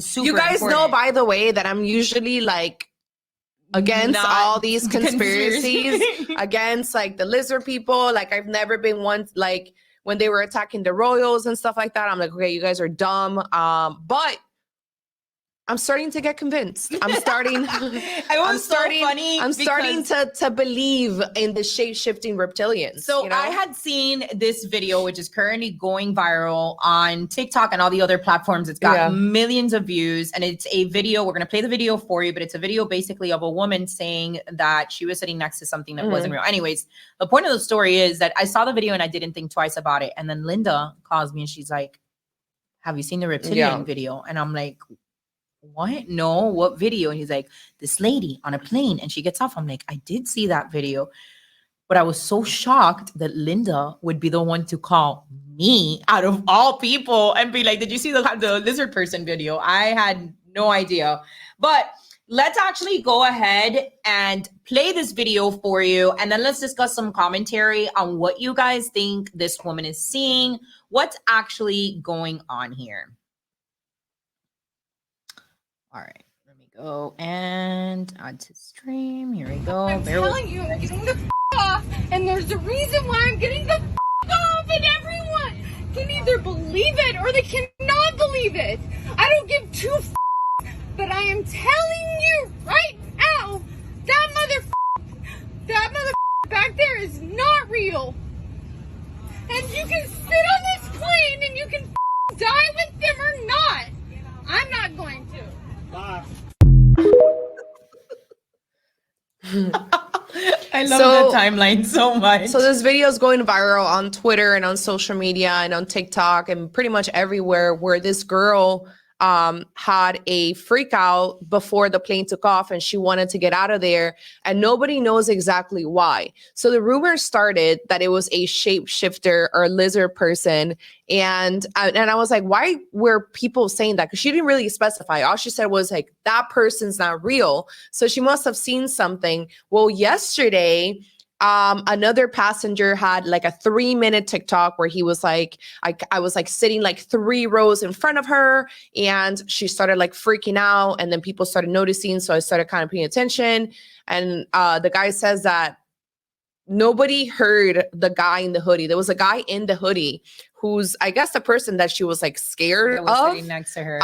super You guys important. know, by the way, that I'm usually like against all these conspiracies, against like the lizard people. Like I've never been one, like when they were attacking the royals and stuff like that. I'm like, okay, you guys are dumb. But I'm starting to get convinced. I'm starting to believe in the shape-shifting reptilians. So you know? I had seen this video, which is currently going viral on TikTok and all the other platforms. It's got millions of views, and it's a video. We're going to play the video for you, but it's a video basically of a woman saying that she was sitting next to something that wasn't real. Anyways, the point of the story is that I saw the video and I didn't think twice about it. And then Linda calls me and she's like, have you seen the reptilian video? And I'm like, what? No, what video? And he's like, this lady on a plane, and she gets off. I'm like, I did see that video, but I was so shocked that Linda would be the one to call me out of all people and be like, did you see the lizard person video? I had no idea. But let's actually go ahead and play this video for you, and then let's discuss some commentary on what you guys think this woman is seeing, what's actually going on here. All right, let me go and add to stream. Here we go. I'm telling you, I'm getting the f off, and there's a reason why I'm getting the f off, and everyone can either believe it or they cannot believe it. I don't give two f, but I am telling you right now, that mother back there is not real. And you can sit on this plane and you can f die with them or not. I'm not going to. I love the timeline so much. So this video is going viral on Twitter and on social media and on TikTok and pretty much everywhere, where this girl had a freak out before the plane took off and she wanted to get out of there, and nobody knows exactly why. So the rumor started that it was a shapeshifter or lizard person, and I was like, why were people saying that? Because she didn't really specify. All she said was like, that person's not real, so she must have seen something. Well, yesterday another passenger had like a 3-minute TikTok where he was like, I was like sitting like 3 rows in front of her, and she started like freaking out, and then people started noticing, so I started kind of paying attention. And the guy says that nobody heard the guy in the hoodie. There was a guy in the hoodie who's, I guess, the person that she was like scared of, sitting next to her.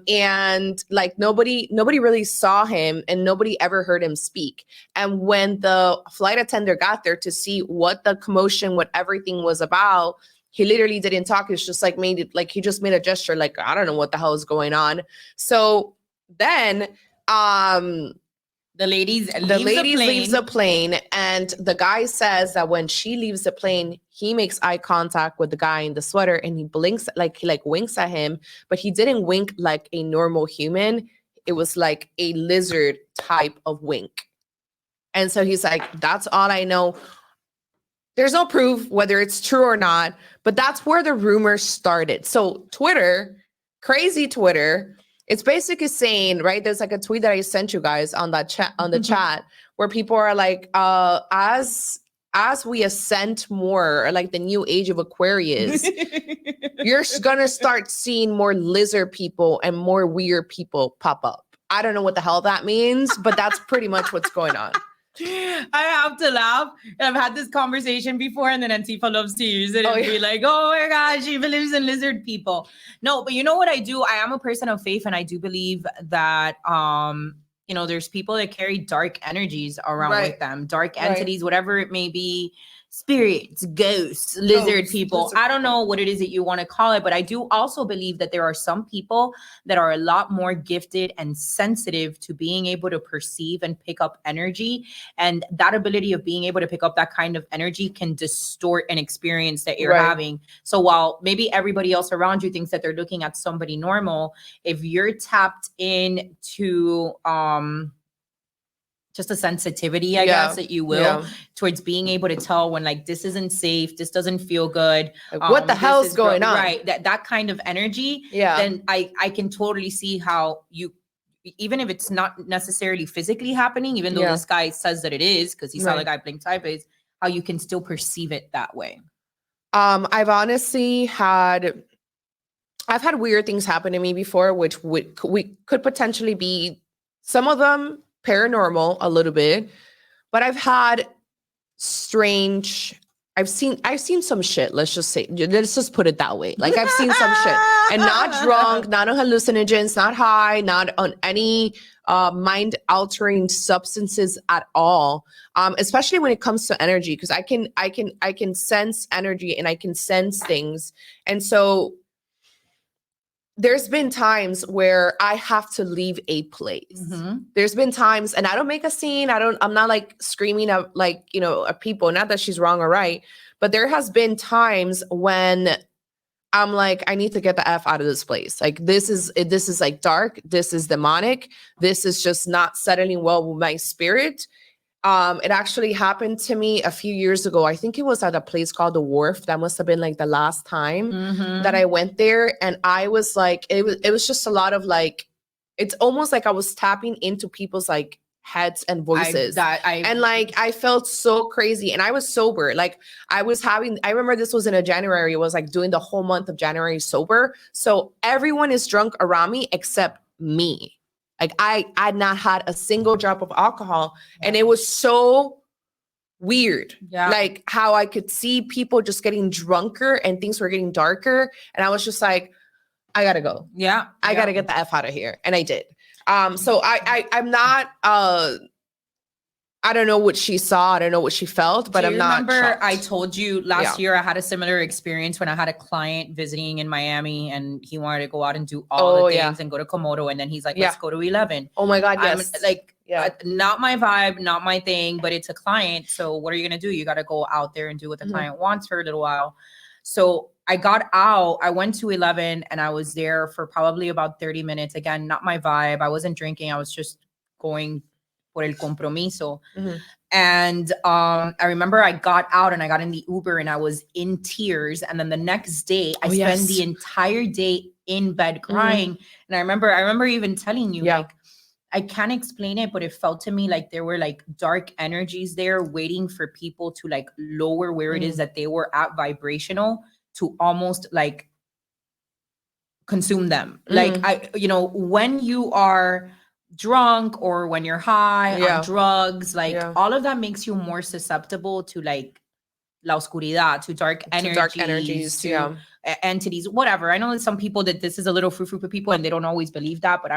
And like nobody really saw him, and nobody ever heard him speak. And when the flight attendant got there to see what the commotion, what everything was about, he literally didn't talk. It's just like he just made a gesture, like, I don't know what the hell is going on. So then, the lady leaves the plane, and the guy says that when she leaves the plane, he makes eye contact with the guy in the sweater, and he blinks, like he like winks at him, but he didn't wink like a normal human. It was like a lizard type of wink. And so he's like, that's all I know. There's no proof whether it's true or not, but that's where the rumor started. So Twitter, crazy Twitter, it's basically saying, right, there's like a tweet that I sent you guys on that chat, on the chat, where people are like, as we ascend more, like the new age of Aquarius, you're gonna start seeing more lizard people and more weird people pop up. I don't know what the hell that means, but that's pretty much what's going on. I have to laugh. I've had this conversation before, and then Antifa loves to use it and be like, oh my God, she believes in lizard people. No, but you know what I do? I am a person of faith, and I do believe that, you know, there's people that carry dark energies around with them, dark entities, whatever it may be. Spirits, ghosts, lizard people. I don't know what it is that you want to call it, but I do also believe that there are some people that are a lot more gifted and sensitive to being able to perceive and pick up energy. And that ability of being able to pick up that kind of energy can distort an experience that you're having. So while maybe everybody else around you thinks that they're looking at somebody normal, if you're tapped into just a sensitivity, I guess, that you will towards being able to tell when like this isn't safe, this doesn't feel good. Like, what the hell's going on? Right. That kind of energy. Then I can totally see how you, even if it's not necessarily physically happening, even though this guy says that it is, because he saw the guy blink sideways, how you can still perceive it that way. I've honestly had I've had weird things happen to me before, which could potentially be, some of them paranormal a little bit, but I've had strange. I've seen some shit. Let's just put it that way. Like, I've seen some shit, and not drunk, not on hallucinogens, not high, not on any mind altering substances at all. Especially when it comes to energy, because I can sense energy and I can sense things, and so there's been times where I have to leave a place. Mm-hmm. There's been times, and I don't make a scene. I'm not like screaming at, like, you know, at people, not that she's wrong or right, but there has been times when I'm like, I need to get the F out of this place. Like, this is like dark. This is demonic. This is just not settling well with my spirit. It actually happened to me a few years ago. I think it was at a place called The Wharf. That must have been like the last time that I went there. And I was like, it was just a lot of like, it's almost like I was tapping into people's like heads and voices. And like, I felt so crazy, and I was sober. Like, I remember this was in a January. It was like doing the whole month of January sober. So everyone is drunk around me except me. Like, I'd not had a single drop of alcohol. Yeah. And it was so weird. Yeah. Like, how I could see people just getting drunker and things were getting darker. And I was just like, I gotta go. Yeah. I gotta get the F out of here. And I did. So I'm not, I don't know what she saw. I don't know what she felt, but I'm not. Remember, I told you last year I had a similar experience when I had a client visiting in Miami, and he wanted to go out and do all the things and go to Komodo, and then he's like, "Let's go to 11." Oh my God, yes. I'm like, not my vibe, not my thing, but it's a client. So what are you gonna do? You got to go out there and do what the client wants for a little while. So I got out. I went to 11, and I was there for probably about 30 minutes. Again, not my vibe. I wasn't drinking. I was just going por el compromiso. And I remember I got out and I got in the Uber and I was in tears. And then the next day I spent the entire day in bed crying. And I remember even telling you, like, I can't explain it, but it felt to me like there were like dark energies there waiting for people to like lower where it is that they were at vibrational, to almost like consume them. Like, when you are drunk or when you're high on drugs, like all of that makes you more susceptible to like la oscuridad, to dark energies, to entities, whatever. I know that some people that this is a little frou-frou for people and they don't always believe that, but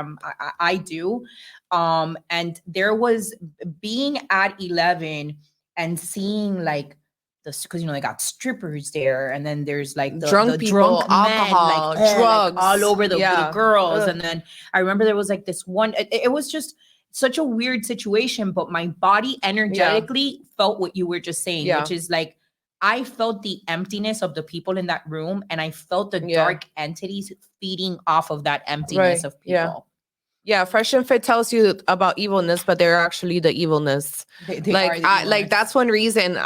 I do. And there was being at 11 and seeing like because they got strippers there, and then there's like the drunk people, alcohol, men, like, drugs, like, all over the girls. And then I remember there was like this one. It was just such a weird situation, but my body energetically felt what you were just saying, which is like I felt the emptiness of the people in that room, and I felt the dark entities feeding off of that emptiness of people. Yeah, Fresh and Fit tells you about evilness, but they're actually the evilness. They like that's one reason.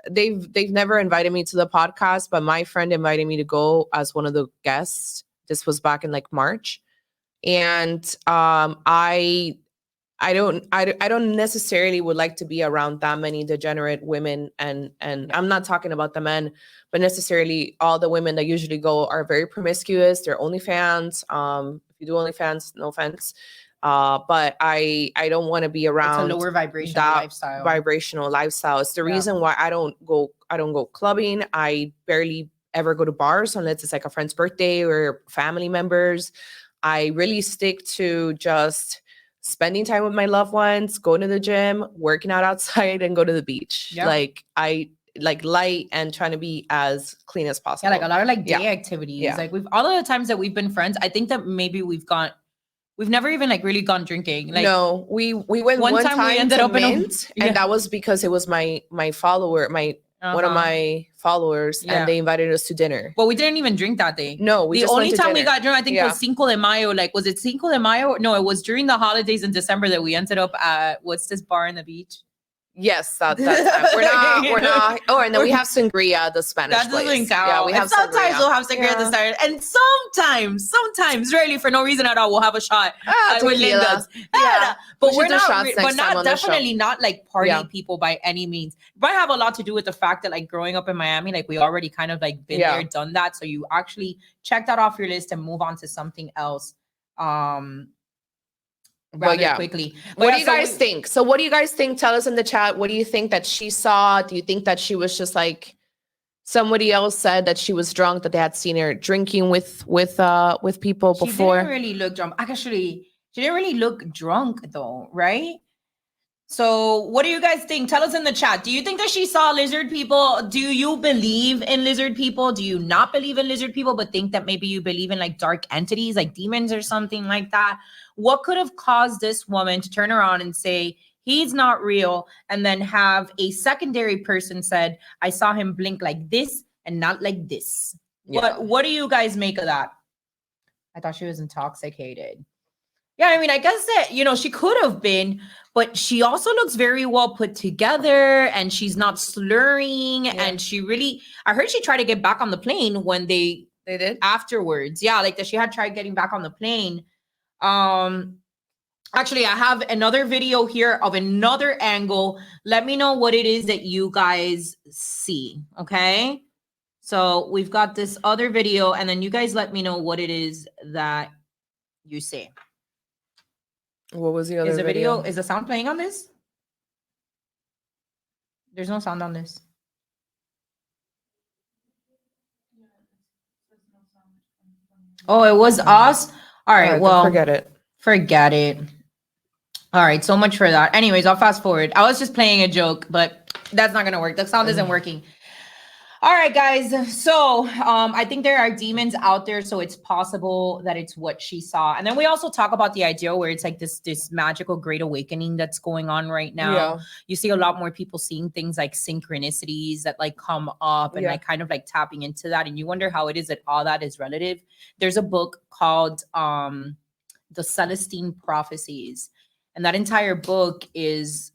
They've never invited me to the podcast, but my friend invited me to go as one of the guests. This was back in like March. And I don't necessarily would like to be around that many degenerate women, and I'm not talking about the men, but necessarily all the women that usually go are very promiscuous. They're OnlyFans. If you do OnlyFans, no offense. But I don't want to be around it's a lower vibrational lifestyle. It's the reason why I don't go clubbing. I barely ever go to bars unless it's like a friend's birthday or family members. I really stick to just spending time with my loved ones, going to the gym, working out outside, and go to the beach. Like I like light and trying to be as clean as possible. Like a lot of like day activities. Like all of the times that we've been friends, I think that maybe we've never even like really gone drinking. Like, no, we went one time we ended up Mint, and that was because it was my follower, one of my followers, and they invited us to dinner. Well, we didn't even drink that day. No, the only time we got drunk, I think, was Cinco de Mayo. Like, was it Cinco de Mayo? No, it was during the holidays in December that we ended up at what's this bar in the beach? Yes, that's we're not. Oh, and then we have sangria, the Spanish That doesn't place. count. Yeah, we have sometimes sangria. we'll have sangria at the start, and sometimes, rarely for no reason at all, we'll have a shot with Tequila. Linda's. Yeah, but we we're should do not, shots but next time not on the show. definitely not like party Yeah. people by any means. It might have a lot to do with the fact that like growing up in Miami, like we already kind of like been there, done that. So you actually check that off your list and move on to something else. Rather quickly. But what do you guys think? So what do you guys think? Tell us in the chat. What do you think that she saw? Do you think that she was just like somebody else said that she was drunk, that they had seen her drinking with people before? She didn't really look drunk. Actually, she didn't really look drunk though, right? So what do you guys think? Tell us in the chat. Do you think that she saw lizard people? Do you believe in lizard people? Do you not believe in lizard people, but think that maybe you believe in like dark entities, like demons or something like that? What could have caused this woman to turn around and say, he's not real, and then have a secondary person said, I saw him blink like this and not like this? Yeah. What do you guys make of that? I thought she was intoxicated. Yeah, I mean, I guess that, you know, she could have been, but she also looks very well put together, and she's not slurring. Yeah. And she really, I heard she tried to get back on the plane when they did afterwards. Yeah, like that she had tried getting back on the plane. Actually, I have another video here of another angle. Let me know what it is that you guys see, okay? So we've got this other video, and then you guys let me know what it is that you see. What was the other video? Is the sound playing on this? There's no sound on this. Oh, it was us? All right, well, forget it. Forget it. All right, so much for that. Anyways, I'll fast forward. I was just playing a joke, but that's not going to work. The sound isn't working. All right, guys. So I think there are demons out there, so it's possible that it's what she saw. And then we also talk about the idea where it's like this magical great awakening that's going on right now. Yeah. You see a lot more people seeing things like synchronicities that like come up and like kind of like tapping into that. And you wonder how it is that all that is relative. There's a book called The Celestine Prophecies. And that entire book is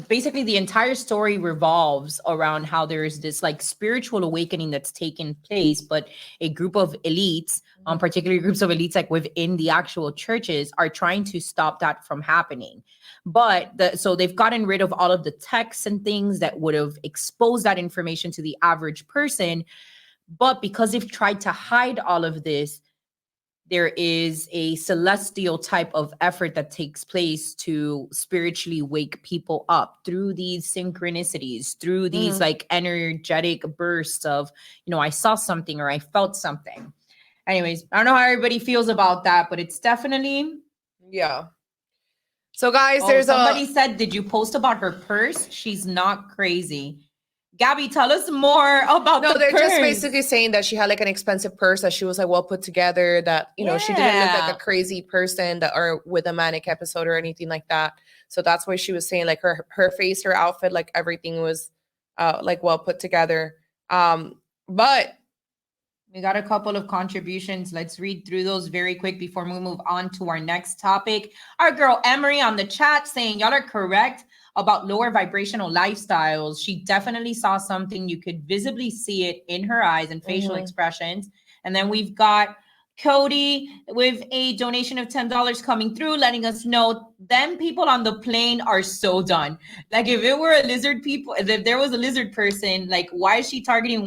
basically the entire story revolves around how there's this like spiritual awakening that's taken place, but a group of elites, particularly groups of elites like within the actual churches, are trying to stop that from happening. But so they've gotten rid of all of the texts and things that would have exposed that information to the average person. But because they've tried to hide all of this, there is a celestial type of effort that takes place to spiritually wake people up through these synchronicities, through these like energetic bursts of, you know, I saw something or I felt something. Anyways, I don't know how everybody feels about that, but it's definitely. Yeah. So guys, somebody said, did you post about her purse? She's not crazy. Gabby, tell us more about the purse. No, they're just basically saying that she had like an expensive purse, that she was like well put together, that, you know, she didn't look like a crazy person that or with a manic episode or anything like that. So that's why she was saying like her face, her outfit, like everything was like well put together. But we got a couple of contributions. Let's read through those very quick before we move on to our next topic. Our girl Emery on the chat saying, y'all are correct about lower vibrational lifestyles. She definitely saw something. You could visibly see it in her eyes and facial expressions. And then we've got Cody with a donation of $10 coming through, letting us know them people on the plane are so done. Like if it were a lizard people, if there was a lizard person, like why is she targeting